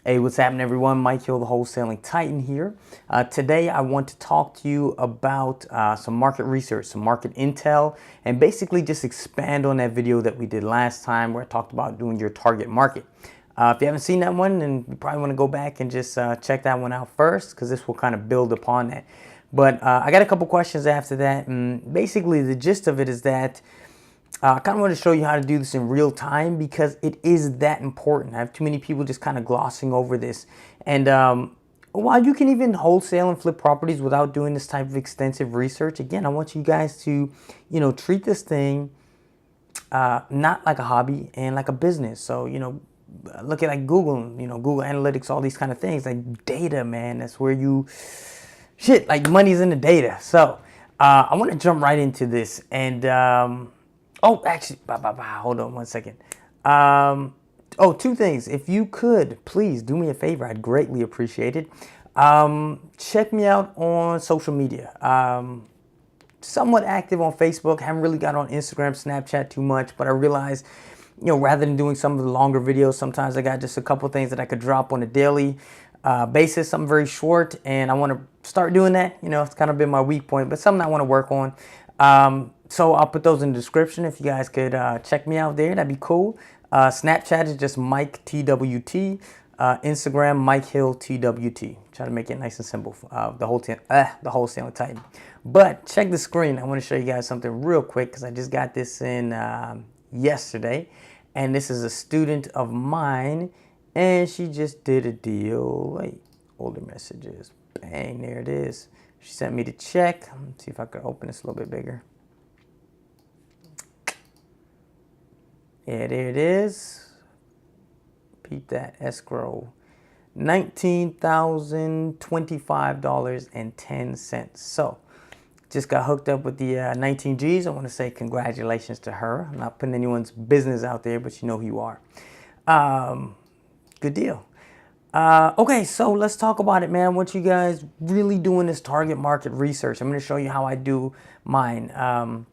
Hey, what's happening, everyone? Mike Hill, the Wholesaling Titan here. Today, I want to talk to you about some market research, some market intel, and basically just expand on that video that we did last time where I talked about doing your target market. If you haven't seen that one, then you probably want to go back and just check that one out first, because this will kind of build upon that. But I got a couple questions after that, and basically the gist of it is that I kind of want to show you how to do this in real time because it is that important. I have too many people just kind of glossing over this. And while you can even wholesale and flip properties without doing this type of extensive research, again, I want you guys to, treat this thing not like a hobby and like a business. So, look at like Google, Google Analytics, all these kind of things, like data, man. That's where like money's in the data. So I want to jump right into this and oh, actually, hold on one second. Two things. If you could, please do me a favor. I'd greatly appreciate it. Check me out on social media. Somewhat active on Facebook. Haven't really got on Instagram, Snapchat too much, but I realized, rather than doing some of the longer videos, sometimes I got just a couple things that I could drop on a daily basis, something very short, and I want to start doing that. It's kind of been my weak point, but something I want to work on. So I'll put those in the description. If you guys could check me out there, that'd be cool. Snapchat is just Mike TWT. Instagram, Mike Hill TWT. Try to make it nice and simple. The Wholesaling Titan. But check the screen. I want to show you guys something real quick because I just got this in yesterday. And this is a student of mine. And she just did a deal. Wait, older messages. Bang, there it is. She sent me the check. Let's see if I could open this a little bit bigger. Yeah, there it is. Repeat that, escrow. $19,025.10. So, just got hooked up with the 19 Gs. I want to say congratulations to her. I'm not putting anyone's business out there, but you know who you are. Good deal. Okay, so let's talk about it, man. I want you guys really doing this target market research. I'm going to show you how I do mine. And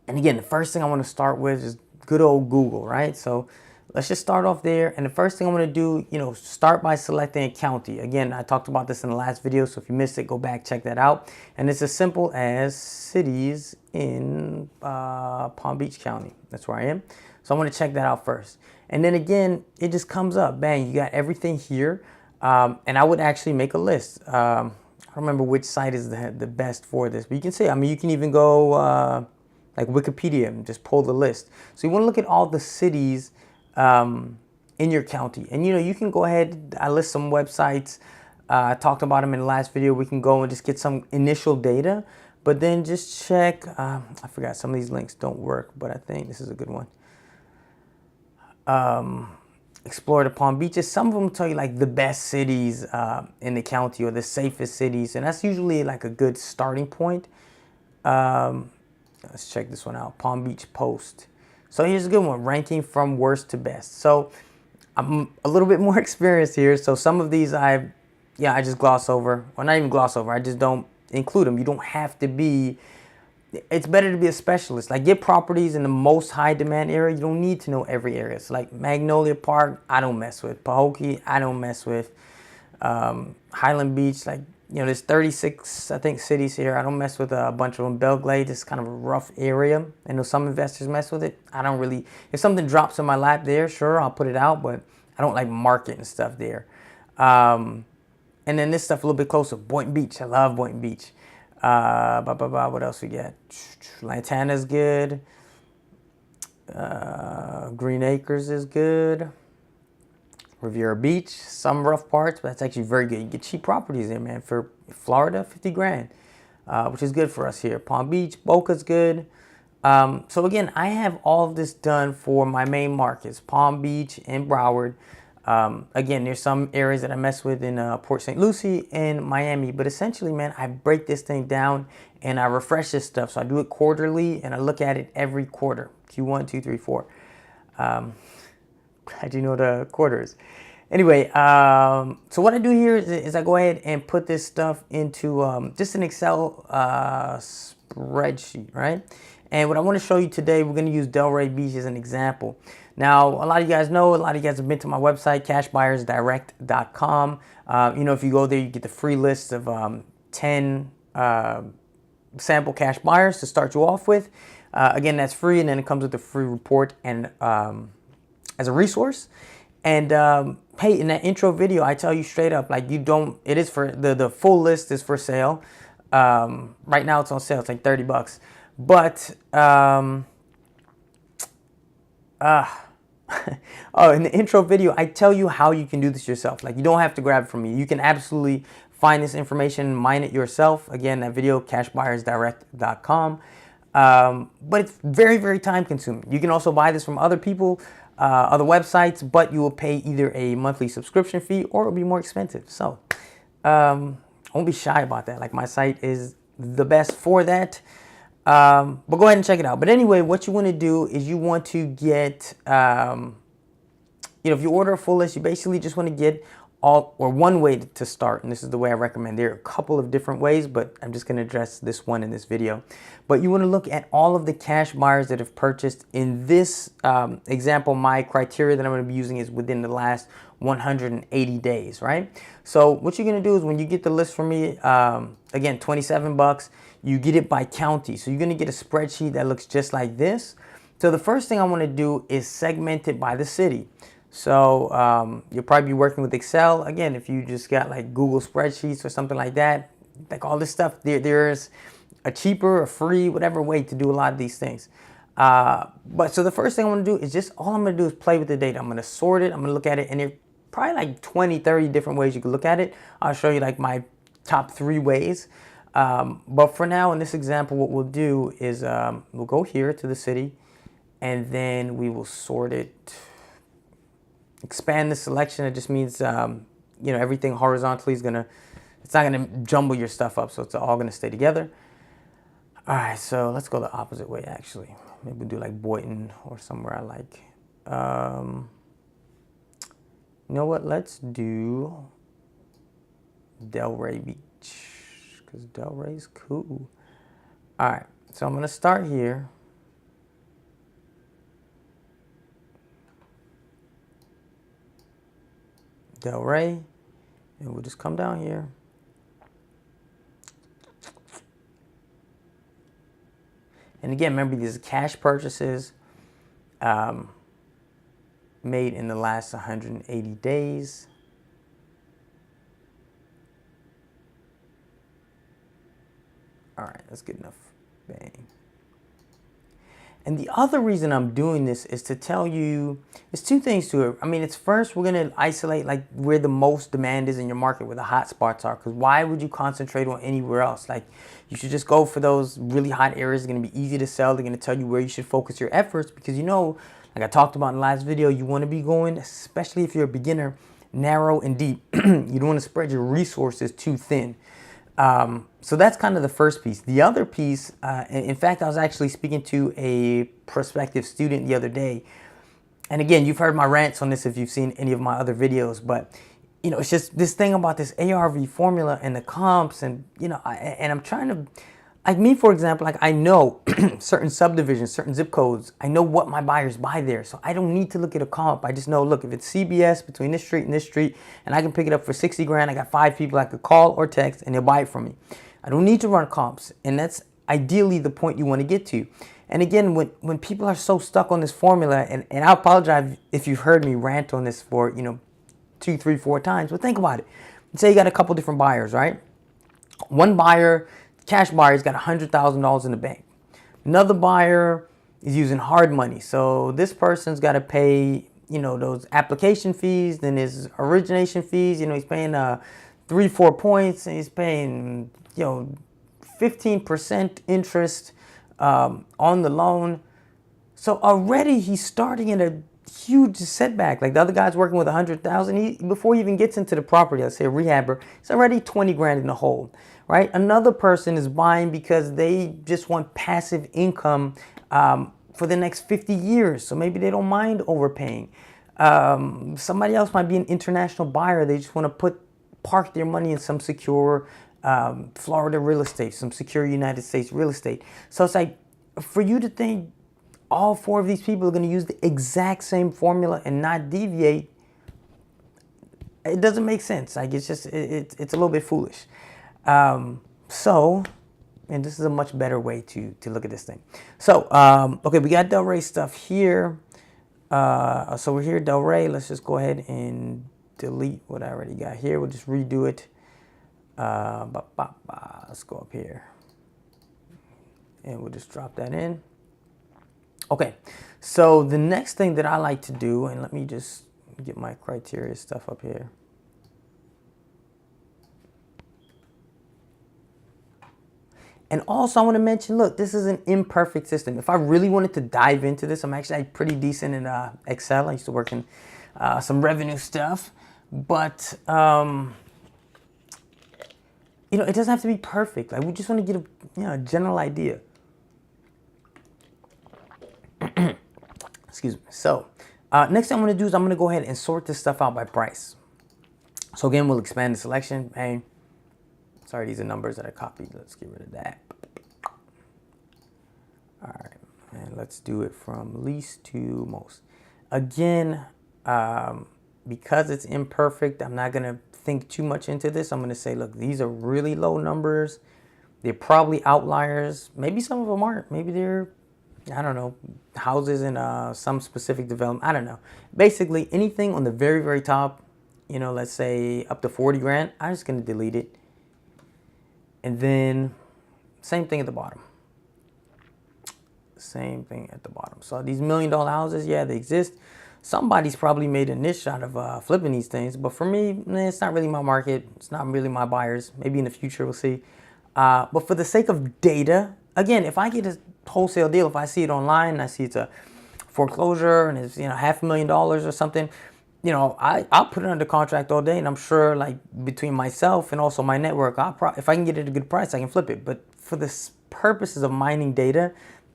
again, the first thing I want to start with is good old Google, right? So let's just start off there. And the first thing I'm going to do, start by selecting a county. Again, I talked about this in the last video, so if you missed it, go back, check that out. And it's as simple as cities in Palm Beach County. That's where I am. So I want to check that out first. And then again, it just comes up. Bang, you got everything here. And I would actually make a list. I don't remember which site is the best for this, but you can see, you can even go like Wikipedia and just pull the list. So you want to look at all the cities in your county. And you can go ahead, I list some websites. I talked about them in the last video. We can go and just get some initial data, but then just check. I forgot, some of these links don't work, but I think this is a good one. Explore the Palm Beaches. Some of them tell you like the best cities in the county or the safest cities, and that's usually like a good starting point. Let's check this one out. Palm Beach Post. So here's a good one. Ranking from worst to best. So I'm a little bit more experienced here. So some of these I just gloss over. Well, not even gloss over. I just don't include them. You don't have to be. It's better to be a specialist. Like, get properties in the most high demand area. You don't need to know every area. So like Magnolia Park, I don't mess with. Pahokee, I don't mess with. Highland Beach, like, there's 36, I think, cities here. I don't mess with a bunch of them. Belglade is kind of a rough area. I know some investors mess with it. I don't really. If something drops in my lap there, sure, I'll put it out, but I don't like market and stuff there. And then this stuff a little bit closer. Boynton Beach. I love Boynton Beach. What else we got? Lantana's good. Green Acres is good. Riviera Beach, some rough parts, but that's actually very good. You get cheap properties there, man. For Florida, 50 grand, which is good for us here. Palm Beach, Boca's good. So again, I have all of this done for my main markets, Palm Beach and Broward. Again, there's some areas that I mess with in Port St. Lucie and Miami, but essentially, man, I break this thing down and I refresh this stuff. So I do it quarterly and I look at it every quarter, Q1, 2, 3, 4. Glad you know the quarters. Anyway, so what I do here is I go ahead and put this stuff into just an Excel spreadsheet, right? And what I want to show you today, we're going to use Delray Beach as an example. Now, a lot of you guys know, a lot of you guys have been to my website, cashbuyersdirect.com. If you go there, you get the free list of 10 sample cash buyers to start you off with. Again, that's free, and then it comes with a free report and as a resource. And hey, in that intro video, I tell you straight up, like, it is for the full list is for sale. Right now it's on sale. It's like $30. But oh, in the intro video, I tell you how you can do this yourself. Like, you don't have to grab it from me. You can absolutely find this information, mine it yourself. Again, that video, cashbuyersdirect.com. But it's very, very time consuming. You can also buy this from other people, other websites, but you will pay either a monthly subscription fee or it'll be more expensive. So don't be shy about that. Like, my site is the best for that. But go ahead and check it out. But anyway, what you want to do is you want to get, if you order a full list, you basically just want to get one way to start. And this is the way I recommend. There are a couple of different ways, but I'm just going to address this one in this video. But you want to look at all of the cash buyers that have purchased. In this example, my criteria that I'm going to be using is within the last 180 days, right? So what you're going to do is when you get the list from me, again, $27, you get it by county. So you're going to get a spreadsheet that looks just like this. So the first thing I want to do is segment it by the city. So you'll probably be working with Excel. Again, if you just got like Google spreadsheets or something like that, like all this stuff, there's a cheaper, a free, whatever way to do a lot of these things. But so the first thing I want to do is all I'm going to do is play with the data. I'm going to sort it. I'm going to look at it, and there's probably like 20, 30 different ways you can look at it. I'll show you like my top 3 ways. But for now, in this example, what we'll do is we'll go here to the city, and then we will sort it. Expand the selection. It just means, everything horizontally is it's not gonna jumble your stuff up, so it's all gonna stay together. All right, so let's go the opposite way, actually. Maybe we'll do like Boynton or somewhere I like. You know what? Let's do Delray Beach, because Delray's cool. All right, so I'm gonna start here. Delray, and we'll just come down here. And again, remember, these are cash purchases made in the last 180 days. All right, that's good enough. Bang. And the other reason I'm doing this is to tell you, there's 2 things to it. I mean, it's first, we're going to isolate like where the most demand is in your market, where the hot spots are. Because why would you concentrate on anywhere else? Like, you should just go for those really hot areas. It's going to be easy to sell. They're going to tell you where you should focus your efforts, because like I talked about in the last video, you want to be going, especially if you're a beginner, narrow and deep. You don't want to spread your resources too thin. So that's kind of the first piece. The other piece, in fact, I was actually speaking to a prospective student the other day. And again, you've heard my rants on this if you've seen any of my other videos. But, it's just this thing about this ARV formula and the comps. And, and I'm trying to, like me, for example, like I know certain subdivisions, certain zip codes. I know what my buyers buy there. So I don't need to look at a comp. I just know, look, if it's CBS between this street and this street, and I can pick it up for 60 grand, I got 5 people I could call or text and they'll buy it from me. I don't need to run comps. And that's ideally the point you want to get to. And again, when people are so stuck on this formula, and I apologize if you've heard me rant on this for, 2, 3, 4 times, but think about it. Say you got a couple different buyers, right? One buyer, cash buyer's got $100,000 in the bank. Another buyer is using hard money. So this person's got to pay, those application fees, then his origination fees. He's paying 3-4 points, and he's paying, 15% interest on the loan. So already he's starting in a huge setback. Like the other guy's working with 100,000. Before he even gets into the property, let's say a rehabber, it's already 20 grand in the hole, right? Another person is buying because they just want passive income for the next 50 years. So maybe they don't mind overpaying. Somebody else might be an international buyer. They just want to park their money in some secure Florida real estate, some secure United States real estate. So it's like, for you to think, all 4 of these people are going to use the exact same formula and not deviate, it doesn't make sense. Like, it's just, it's a little bit foolish. So, and this is a much better way to look at this thing. So, okay, we got Delray stuff here. So we're here, Delray. Let's just go ahead and delete what I already got here. We'll just redo it. Let's go up here. And we'll just drop that in. Okay, so the next thing that I like to do, and let me just get my criteria stuff up here. And also I want to mention, look, this is an imperfect system. If I really wanted to dive into this, I'm actually pretty decent in Excel. I used to work in some revenue stuff. But, you know, it doesn't have to be perfect. Like, we just want to get a general idea. Excuse me. So, next thing I'm going to do is I'm going to go ahead and sort this stuff out by price. So again, we'll expand the selection. Hey, sorry, these are numbers that I copied. Let's get rid of that. All right, and let's do it from least to most. Again, because it's imperfect, I'm not going to think too much into this. I'm going to say, look, these are really low numbers. They're probably outliers. Maybe some of them aren't. Maybe they're, I don't know, houses in some specific development. I don't know. Basically, anything on the very, very top, you know, let's say up to 40 grand, I'm just going to delete it. And then same thing at the bottom. Same thing at the bottom. So these $1 million houses, yeah, they exist. Somebody's probably made a niche out of flipping these things. But for me, it's not really my market. It's not really my buyers. Maybe in the future, we'll see. But for the sake of data, again, if I get a wholesale deal, if I see it online and I see it's a foreclosure and it's, you know, $500,000 or something, you know, I'll put it under contract all day, and I'm sure, like, between myself and also my network, if I can get it at a good price, I can flip it. But for the purposes of mining data,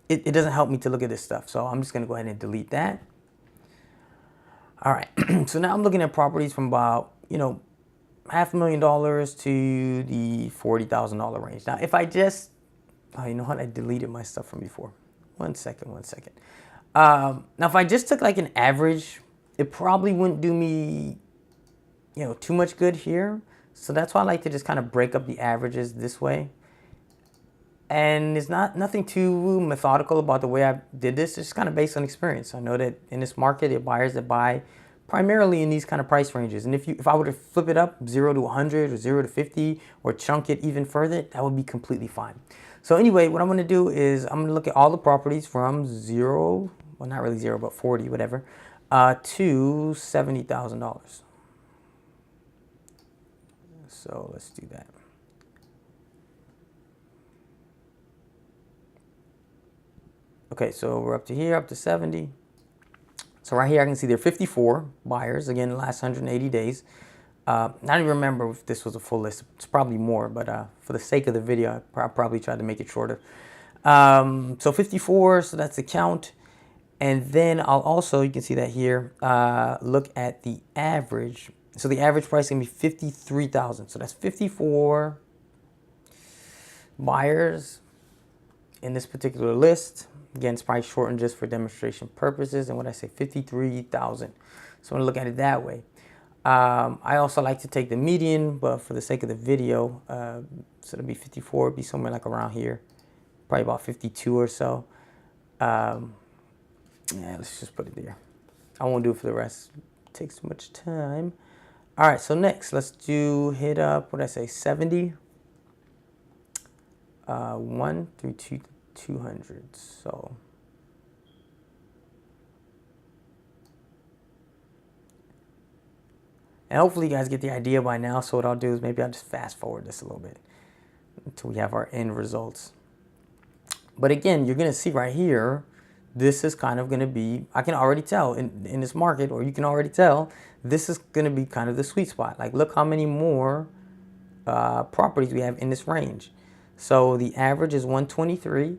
it doesn't help me to look at this stuff. So I'm just going to go ahead and delete that. All right. So now I'm looking at properties from about, you know, $500,000 to the $40,000 range. Now, if I just, oh, you know what? I deleted my stuff from before. One second. Now, if I just took like an average, it probably wouldn't do me, you know, too much good here. So that's why I like to just kind of break up the averages this way. And it's nothing too methodical about the way I did this. It's just kind of based on experience. I know that in this market, there are buyers that buy primarily in these kind of price ranges. And if I were to flip it up 0 to 100 or 0 to 50 or chunk it even further, that would be completely fine. So anyway, what I'm going to do is I'm going to look at all the properties from 0, well, not really 0, but 40, whatever, to $70,000. So let's do that. Okay, so we're up to here, up to 70. So right here, I can see there are 54 buyers, again, the last 180 days. I don't even remember if this was a full list. It's probably more, but for the sake of the video, I probably tried to make it shorter. So 54, so that's the count. And then I'll also, you can see that here, look at the average. So the average price is going to be 53,000. So that's 54 buyers in this particular list. Again, it's probably shortened just for demonstration purposes. And when I say 53,000, so I'm going to look at it that way. I also like to take the median, but for the sake of the video, so it'll be 54, it'll be somewhere like around here, probably about 52 or so. Yeah, let's just put it there. I won't do it for the rest. It takes too much time. All right, so next, let's hit up, what did I say, 70, 1 through 200. So and hopefully you guys get the idea by now. So what I'll do is maybe I'll just fast forward this a little bit until we have our end results. But again, you're going to see right here, this is kind of going to be, I can already tell in this market, or you can already tell, this is going to be kind of the sweet spot. Like, look how many more properties we have in this range. So the average is 123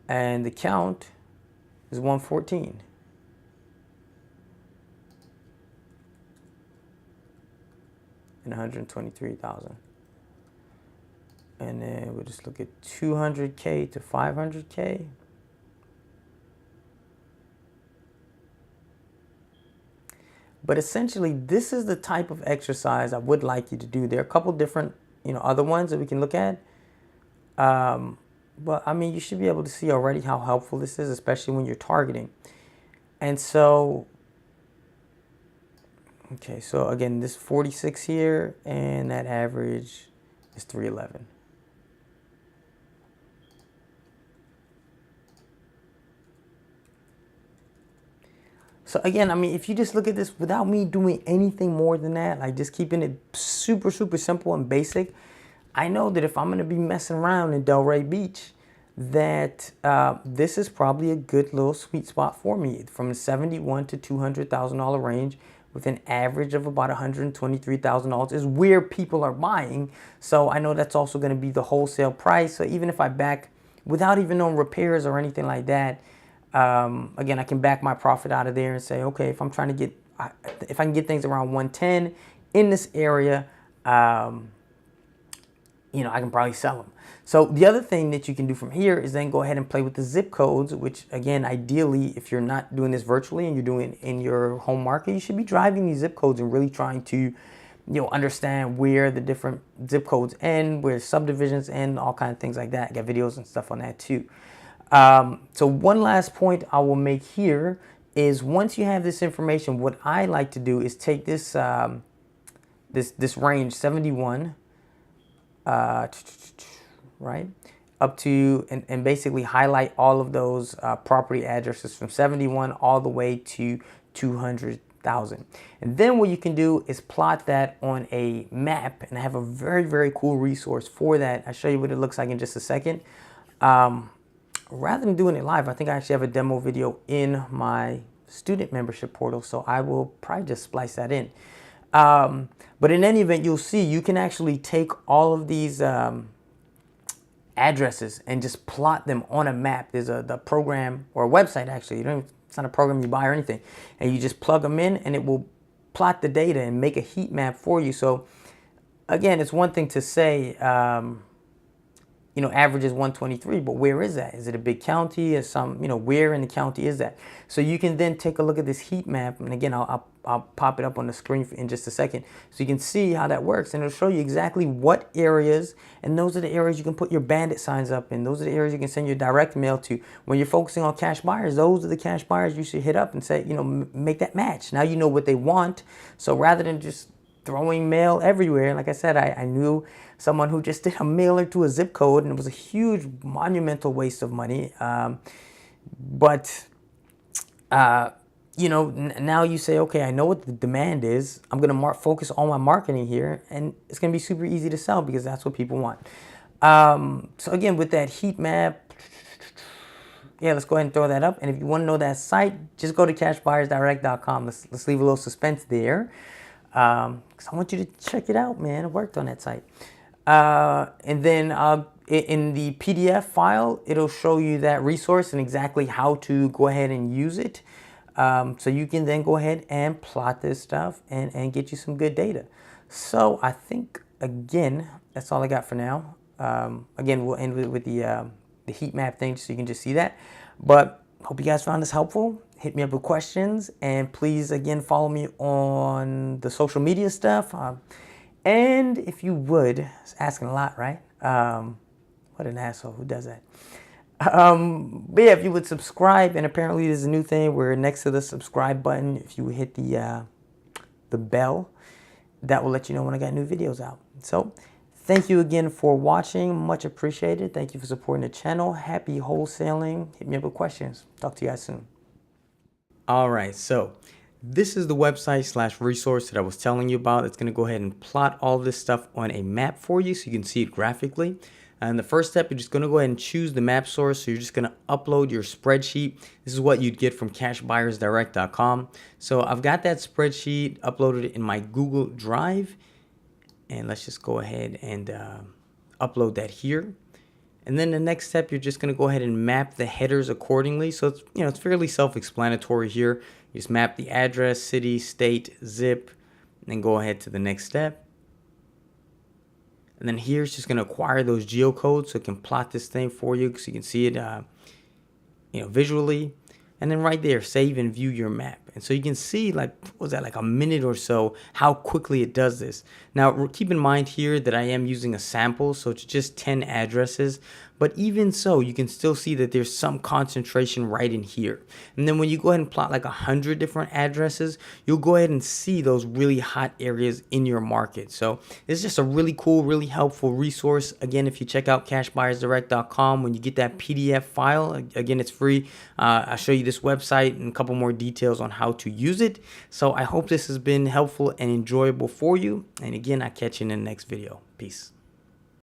and the count is 114. And 123,000. And then we'll just look at 200K to 500K. But essentially, this is the type of exercise I would like you to do. There are a couple different, other ones that we can look at. But I mean, you should be able to see already how helpful this is, especially when you're targeting. And so, okay, so again, this 46 here, and that average is 311. So again, I mean, if you just look at this without me doing anything more than that, like just keeping it super, super simple and basic, I know that if I'm going to be messing around in Delray Beach, that this is probably a good little sweet spot for me, from the $71,000 to $200,000 range, with an average of about $123,000 is where people are buying. So I know that's also going to be the wholesale price. So even if I back without even knowing repairs or anything like that, again, I can back my profit out of there and say, okay, if I'm trying to get, if I can get things around 110 in this area, I can probably sell them. So the other thing that you can do from here is then go ahead and play with the zip codes, which again, ideally, if you're not doing this virtually and you're doing it in your home market, you should be driving these zip codes and really trying to, understand where the different zip codes end, where subdivisions end, all kinds of things like that. I got videos and stuff on that too. So one last point I will make here is, once you have this information, what I like to do is take this this range 71, right, up to and basically highlight all of those property addresses from 71 all the way to 200,000. And then what you can do is plot that on a map, and I have a very, very cool resource for that. I'll show you what it looks like in just a second. Rather than doing it live, I think I actually have a demo video in my student membership portal, so I will probably just splice that in. But in any event, you'll see you can actually take all of these addresses and just plot them on a map. There's the program, or a website actually. It's not a program you buy or anything, and you just plug them in, and it will plot the data and make a heat map for you. So again, it's one thing to say, average is 123, but where is that? Is it a big county? Is where in the county is that? So you can then take a look at this heat map, and again, I'll pop it up on the screen in just a second, so you can see how that works, and it'll show you exactly what areas, and those are the areas you can put your bandit signs up in. Those are the areas you can send your direct mail to. When you're focusing on cash buyers, those are the cash buyers you should hit up and say, make that match. Now you know what they want, so rather than just throwing mail everywhere. Like I said, I knew someone who just did a mailer to a zip code, and it was a huge, monumental waste of money. Now you say, okay, I know what the demand is. I'm going to focus on my marketing here, and it's going to be super easy to sell because that's what people want. So again, with that heat map, yeah, let's go ahead and throw that up. And if you want to know that site, just go to cashbuyersdirect.com. Let's leave a little suspense there. Because I want you to check it out, man. I worked on that site. And then in the PDF file, it'll show you that resource and exactly how to go ahead and use it. So you can then go ahead and plot this stuff and get you some good data. So I think, again, that's all I got for now. Again, we'll end with the heat map thing so you can just see that. But hope you guys found this helpful. Hit me up with questions, and please, again, follow me on the social media stuff. And if you would, it's asking a lot, right? What an asshole, who does that? But yeah, if you would subscribe, and apparently there's a new thing where next to the subscribe button, if you hit the bell, that will let you know when I got new videos out. So thank you again for watching. Much appreciated. Thank you for supporting the channel. Happy wholesaling. Hit me up with questions. Talk to you guys soon. All right, so this is the website / resource that I was telling you about. It's going to go ahead and plot all this stuff on a map for you so you can see it graphically. And the first step, you're just going to go ahead and choose the map source. So you're just going to upload your spreadsheet. This is what you'd get from cashbuyersdirect.com. So I've got that spreadsheet uploaded in my Google Drive. And let's just go ahead and upload that here. And then the next step, you're just going to go ahead and map the headers accordingly. So it's, it's fairly self-explanatory here. You just map the address, city, state, zip, and then go ahead to the next step. And then here it's just going to acquire those geocodes so it can plot this thing for you so you can see it, visually. and then right there, save and view your map. And so you can see, like, what was that, like a minute or so, how quickly it does this. Now, keep in mind here that I am using a sample, so it's just 10 addresses. But even so, you can still see that there's some concentration right in here. And then when you go ahead and plot like 100 different addresses, you'll go ahead and see those really hot areas in your market. So it's just a really cool, really helpful resource. Again, if you check out cashbuyersdirect.com, when you get that PDF file, again, it's free. I'll show you this website and a couple more details on how to use it. So I hope this has been helpful and enjoyable for you. And again, I'll catch you in the next video. Peace.